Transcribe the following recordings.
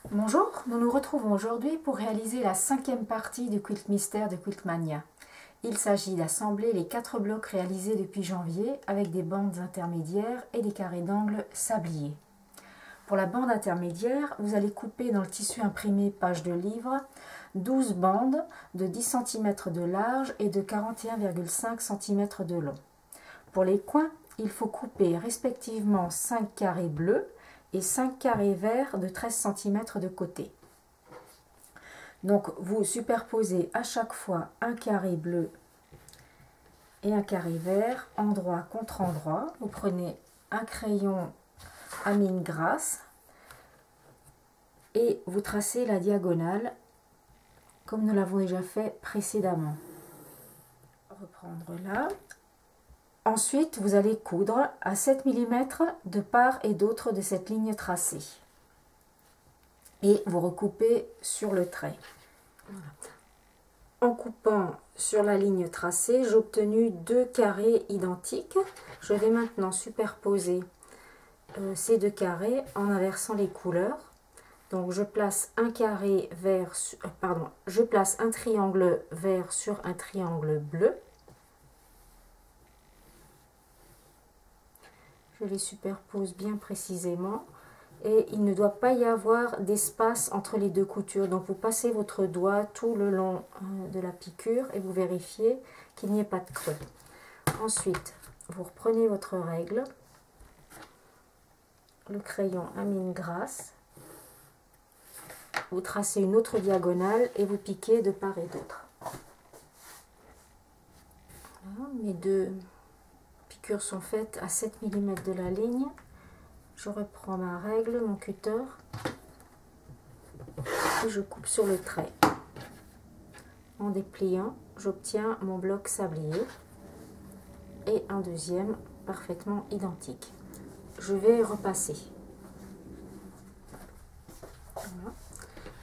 Bonjour, nous nous retrouvons aujourd'hui pour réaliser la 5e partie du Quilt Mystère de Quiltmania. Il s'agit d'assembler les 4 blocs réalisés depuis janvier avec des bandes intermédiaires et des carrés d'angle sabliés. Pour la bande intermédiaire, vous allez couper dans le tissu imprimé page de livre 12 bandes de 10 cm de large et de 41,5 cm de long. Pour les coins, il faut couper respectivement 5 carrés bleus et 5 carrés verts de 13 cm de côté. Donc vous superposez à chaque fois un carré bleu et un carré vert, endroit contre endroit. Vous prenez un crayon à mine grasse et vous tracez la diagonale comme nous l'avons déjà fait précédemment. Reprendre là. Ensuite, vous allez coudre à 7 mm de part et d'autre de cette ligne tracée. Et vous recoupez sur le trait. Voilà. En coupant sur la ligne tracée, j'ai obtenu 2 carrés identiques. Je vais maintenant superposer ces 2 carrés en inversant les couleurs. Donc je place un carré vert, je place un triangle vert sur un triangle bleu. Je les superpose bien précisément et il ne doit pas y avoir d'espace entre les 2 coutures. Donc vous passez votre doigt tout le long de la piqûre et vous vérifiez qu'il n'y ait pas de creux. Ensuite, vous reprenez votre règle, le crayon à mine grasse, vous tracez une autre diagonale et vous piquez de part et d'autre. Voilà, mes 2 piqûres sont faites à 7 mm de la ligne. Je reprends ma règle, mon cutter, et je coupe sur le trait. En dépliant, j'obtiens mon bloc sablier et un deuxième parfaitement identique. Je vais repasser. Voilà.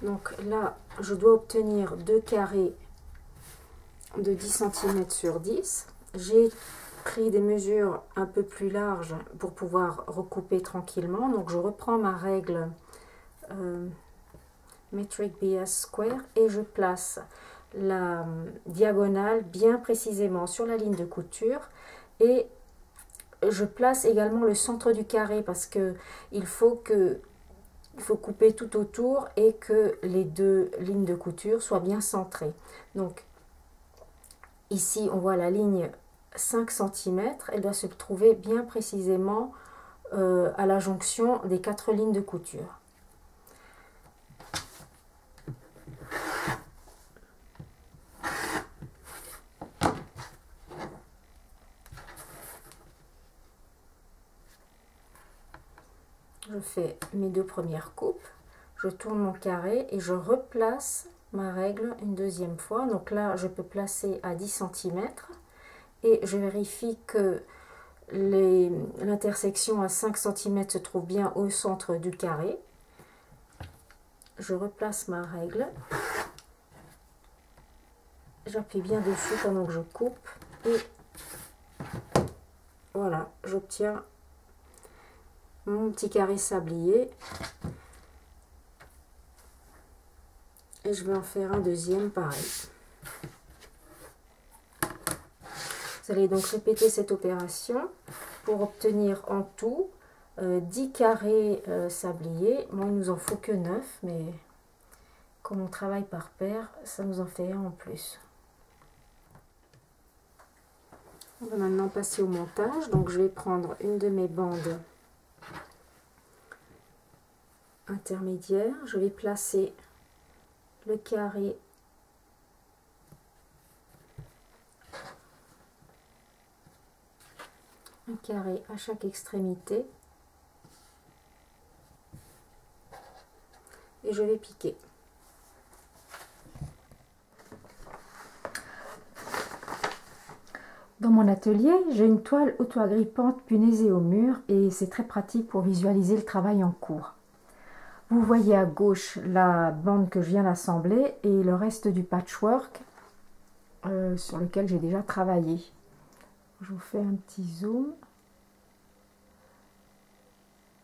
Donc là, je dois obtenir 2 carrés de 10 cm sur 10. J'ai pris des mesures un peu plus larges pour pouvoir recouper tranquillement. Donc je reprends ma règle Metric BS Square et je place la diagonale bien précisément sur la ligne de couture et je place également le centre du carré parce que il faut couper tout autour et que les 2 lignes de couture soient bien centrées. Donc ici on voit la ligne 5 cm, elle doit se trouver bien précisément à la jonction des 4 lignes de couture. Je fais mes 2 premières coupes, je tourne mon carré et je replace ma règle une deuxième fois. Donc là, je peux placer à 10 cm et je vérifie que l'intersection à 5 cm se trouve bien au centre du carré. Je replace ma règle, j'appuie bien dessus pendant que je coupe et voilà, j'obtiens mon petit carré sablier et je vais en faire un deuxième pareil. Vous allez donc répéter cette opération pour obtenir en tout 10 carrés sabliers. Moi, il nous en faut que 9, mais comme on travaille par paire, ça nous en fait un en plus. On va maintenant passer au montage. Donc je vais prendre une de mes bandes intermédiaires. Je vais placer le carré un carré à chaque extrémité et je vais piquer. Dans mon atelier, j'ai une toile auto-agrippante punaisée au mur et c'est très pratique pour visualiser le travail en cours. Vous voyez à gauche la bande que je viens d'assembler et le reste du patchwork sur lequel j'ai déjà travaillé. Je vous fais un petit zoom.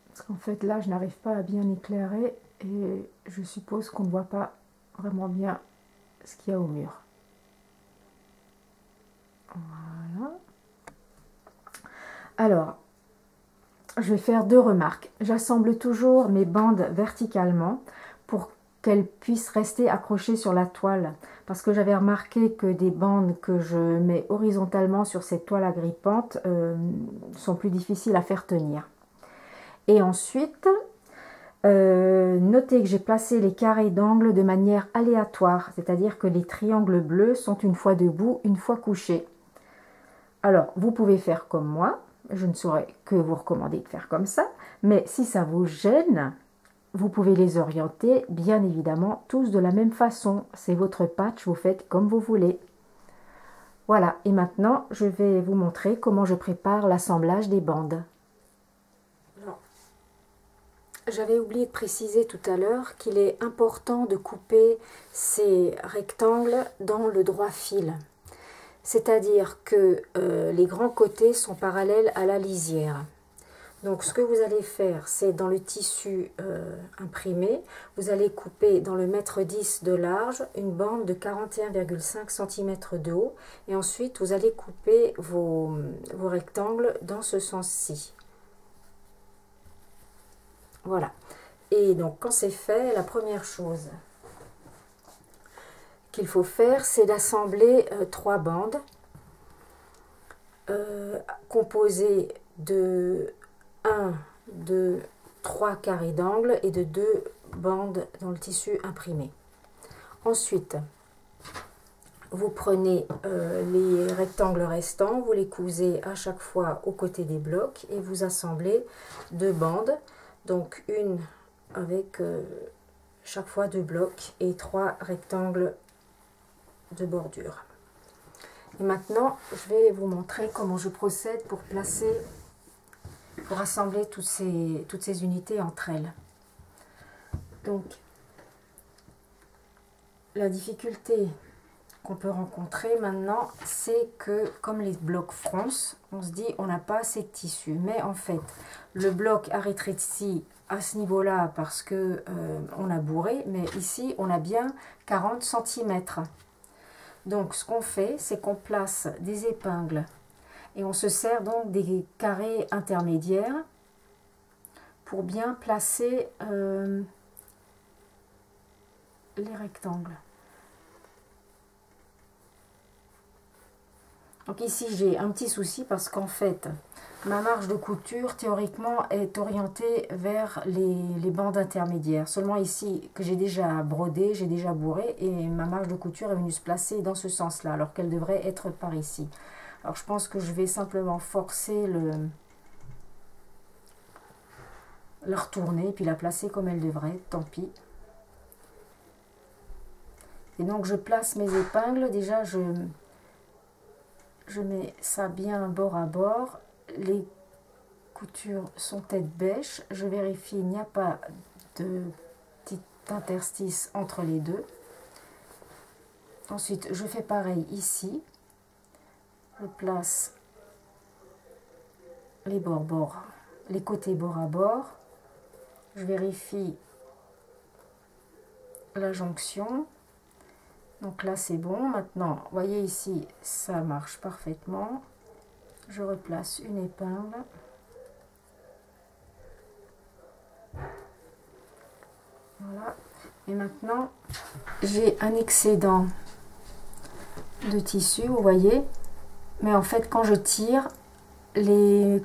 Parce qu'en fait là je n'arrive pas à bien éclairer et je suppose qu'on ne voit pas vraiment bien ce qu'il y a au mur. Voilà. Alors, je vais faire deux remarques. J'assemble toujours mes bandes verticalement pour qu'elles puissent rester accrochées sur la toile. Parce que j'avais remarqué que des bandes que je mets horizontalement sur cette toile agrippante sont plus difficiles à faire tenir. Et ensuite, notez que j'ai placé les carrés d'angle de manière aléatoire. C'est-à-dire que les triangles bleus sont une fois debout, une fois couchés. Alors, vous pouvez faire comme moi. Je ne saurais que vous recommander de faire comme ça. Mais si ça vous gêne, vous pouvez les orienter, bien évidemment, tous de la même façon. C'est votre patch, vous faites comme vous voulez. Voilà, et maintenant, je vais vous montrer comment je prépare l'assemblage des bandes. J'avais oublié de préciser tout à l'heure qu'il est important de couper ces rectangles dans le droit fil. C'est-à-dire que les grands côtés sont parallèles à la lisière. Donc ce que vous allez faire, c'est dans le tissu imprimé, vous allez couper dans le mètre 10 de large une bande de 41,5 cm de haut. Et ensuite, vous allez couper vos rectangles dans ce sens-ci. Voilà. Et donc quand c'est fait, la première chose qu'il faut faire, c'est d'assembler trois bandes composées de 1, 2, 3 carrés d'angle et de 2 bandes dans le tissu imprimé. Ensuite, vous prenez les rectangles restants, vous les cousez à chaque fois aux côtés des blocs et vous assemblez deux bandes, donc une avec chaque fois deux blocs et 3 rectangles de bordure. Et maintenant, je vais vous montrer comment je procède pour assembler toutes ces unités entre elles. Donc, la difficulté qu'on peut rencontrer maintenant, c'est que comme les blocs froncent, on se dit on n'a pas assez de tissu. Mais en fait, le bloc a rétréci à ce niveau-là parce que on a bourré, mais ici on a bien 40 cm. Donc ce qu'on fait, c'est qu'on place des épingles et on se sert donc des carrés intermédiaires pour bien placer les rectangles. Donc ici j'ai un petit souci parce qu'en fait ma marge de couture théoriquement est orientée vers les bandes intermédiaires. Seulement ici que j'ai déjà brodé, j'ai déjà bourré et ma marge de couture est venue se placer dans ce sens là alors qu'elle devrait être par ici. Alors je pense que je vais simplement forcer la retourner puis la placer comme elle devrait, tant pis. Et donc je place mes épingles, déjà je mets ça bien bord à bord, les coutures sont tête bêche, je vérifie il n'y a pas de petit interstice entre les deux. Ensuite je fais pareil ici, je place les les côtés bord à bord, je vérifie la jonction. Donc là c'est bon. Maintenant, vous voyez ici, ça marche parfaitement. Je replace une épingle. Voilà. Et maintenant, j'ai un excédent de tissu, vous voyez. Mais en fait, quand je tire, les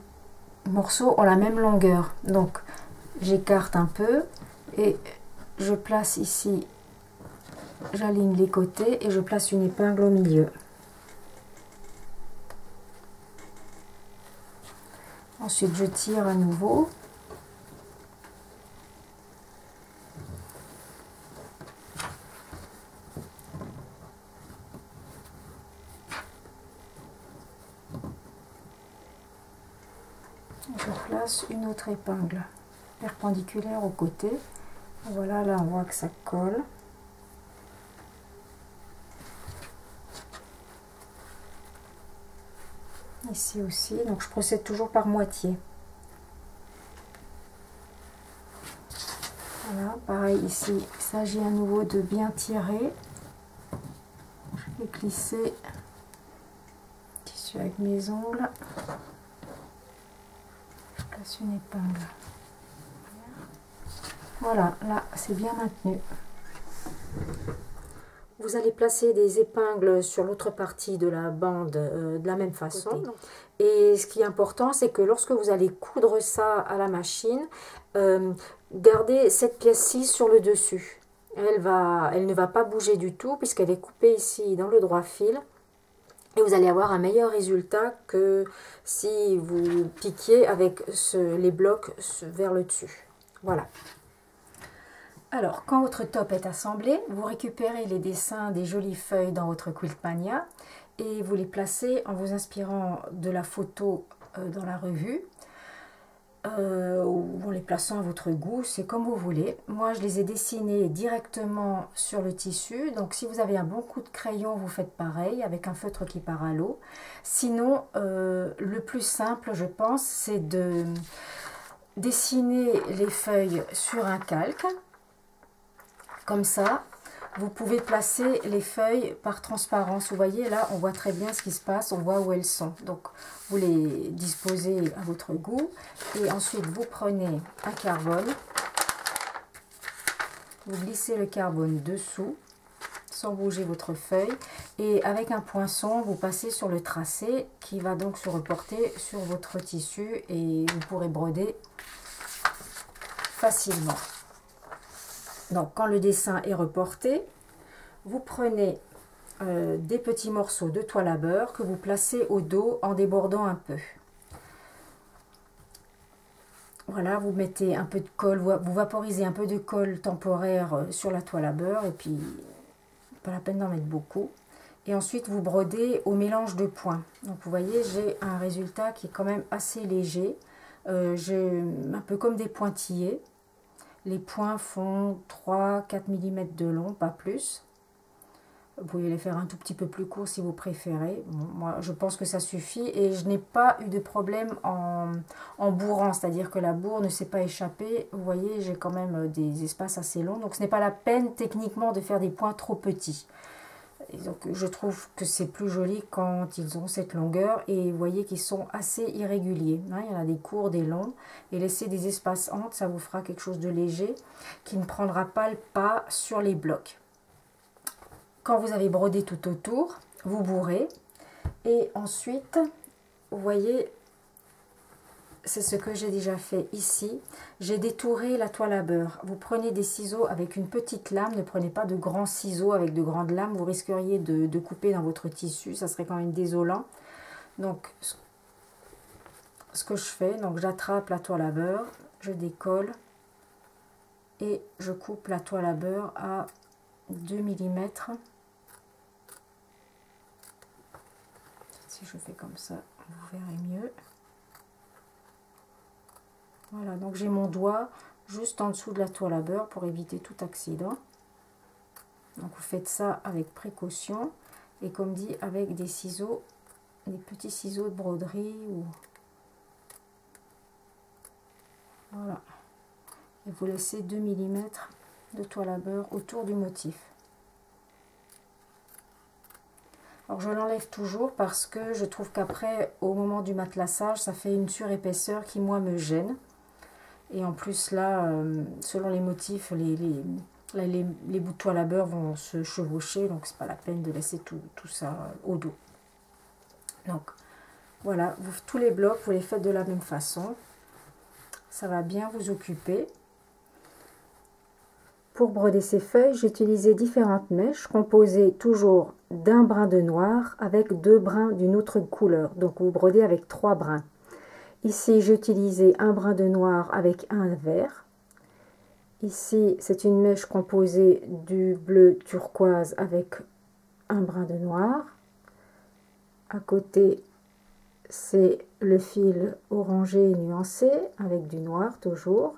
morceaux ont la même longueur. Donc, j'écarte un peu et je place ici, j'aligne les côtés et je place une épingle au milieu. Ensuite, je tire à nouveau. Je place une autre épingle perpendiculaire au côté. Voilà, là on voit que ça colle. Ici aussi, donc je procède toujours par moitié. Voilà, pareil pareil ici, il s'agit à nouveau de bien tirer. Je vais glisser le tissu avec mes ongles. Je place une épingle. Voilà, là c'est bien maintenu. Vous allez placer des épingles sur l'autre partie de la bande de la même façon. Et ce qui est important, c'est que lorsque vous allez coudre ça à la machine, gardez cette pièce-ci sur le dessus. Elle ne va pas bouger du tout puisqu'elle est coupée ici dans le droit fil. Et vous allez avoir un meilleur résultat que si vous piquiez avec les blocs vers le dessus. Voilà. Alors, quand votre top est assemblé, vous récupérez les dessins des jolies feuilles dans votre Quiltmania et vous les placez en vous inspirant de la photo dans la revue ou en les plaçant à votre goût, c'est comme vous voulez. Moi, je les ai dessinés directement sur le tissu, donc si vous avez un bon coup de crayon, vous faites pareil avec un feutre qui part à l'eau. Sinon, le plus simple, je pense, c'est de dessiner les feuilles sur un calque. Comme ça, vous pouvez placer les feuilles par transparence. Vous voyez, là, on voit très bien ce qui se passe, on voit où elles sont. Donc, vous les disposez à votre goût. Et ensuite, vous prenez un carbone. Vous glissez le carbone dessous, sans bouger votre feuille. Et avec un poinçon, vous passez sur le tracé qui va donc se reporter sur votre tissu. Et vous pourrez broder facilement. Donc, quand le dessin est reporté, vous prenez des petits morceaux de toile à beurre que vous placez au dos en débordant un peu. Voilà, vous mettez un peu de colle, vous vaporisez un peu de colle temporaire sur la toile à beurre et puis pas la peine d'en mettre beaucoup. Et ensuite, vous brodez au mélange de points. Donc, vous voyez, j'ai un résultat qui est quand même assez léger. J'ai un peu comme des pointillés. Les points font 3-4 mm de long, pas plus. Vous pouvez les faire un tout petit peu plus courts si vous préférez. Bon, moi, je pense que ça suffit. Et je n'ai pas eu de problème en bourrant. C'est-à-dire que la bourre ne s'est pas échappée. Vous voyez, j'ai quand même des espaces assez longs. Donc, ce n'est pas la peine techniquement de faire des points trop petits. Et donc, je trouve que c'est plus joli quand ils ont cette longueur. Et vous voyez qu'ils sont assez irréguliers. Hein, il y en a des courts, des longs. Et laisser des espaces entre, ça vous fera quelque chose de léger qui ne prendra pas le pas sur les blocs. Quand vous avez brodé tout autour, vous bourrez. Et ensuite, vous voyez, c'est ce que j'ai déjà fait ici. J'ai détouré la toile à beurre. Vous prenez des ciseaux avec une petite lame. Ne prenez pas de grands ciseaux avec de grandes lames. Vous risqueriez de couper dans votre tissu. Ça serait quand même désolant. Donc, ce que je fais, donc j'attrape la toile à beurre. Je décolle. Et je coupe la toile à beurre à 2 mm. Si je fais comme ça, vous verrez mieux. Voilà, donc j'ai mon doigt juste en dessous de la toile à beurre pour éviter tout accident. Donc vous faites ça avec précaution et comme dit avec des ciseaux, des petits ciseaux de broderie. Voilà. Et vous laissez 2 mm de toile à beurre autour du motif. Alors je l'enlève toujours parce que je trouve qu'après, au moment du matelassage, ça fait une surépaisseur qui moi me gêne. Et en plus là, selon les motifs, les bouts de toile à beurre vont se chevaucher, donc c'est pas la peine de laisser tout ça au dos. Donc voilà, tous les blocs, vous les faites de la même façon. Ça va bien vous occuper. Pour broder ces feuilles, j'ai utilisé différentes mèches composées toujours d'un brin de noir avec 2 brins d'une autre couleur. Donc vous brodez avec 3 brins. Ici, j'ai utilisé un brin de noir avec un vert. Ici, c'est une mèche composée du bleu turquoise avec un brin de noir. À côté, c'est le fil orangé nuancé avec du noir toujours.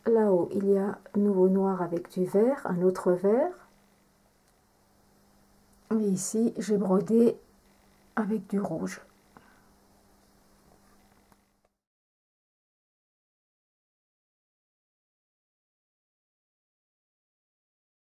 Là-haut, il y a nouveau noir avec du vert, un autre vert. Et ici, j'ai brodé avec du rouge.